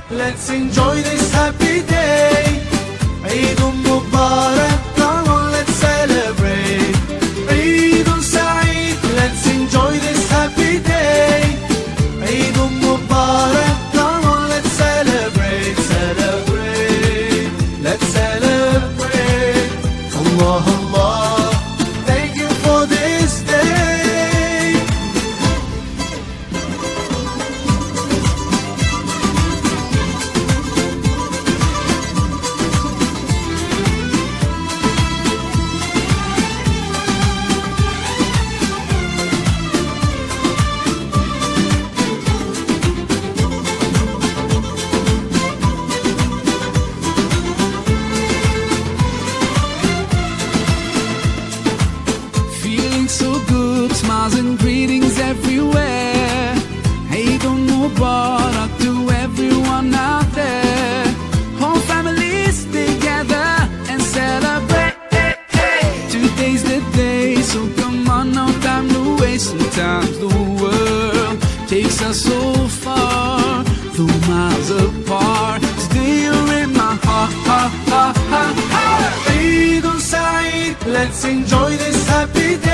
Let's enjoy this happy day. Eid Mubarak, come on, let's celebrate. Eid Saeed, let's enjoy this happy day. Eid Mubarak, come on, let's celebrate, celebrate. Let's celebrate. Allah, Allah, thank you for this day. So good, smiles and greetings everywhere. Eid Mubarak to everyone out there. Whole families together and celebrate. Today's the day, so come on, no time to waste. Sometimes the world takes us so far, though miles apart. Today you're in my heart, heart, heart, heart, heart. Eid Saeed, let's enjoy this happy day.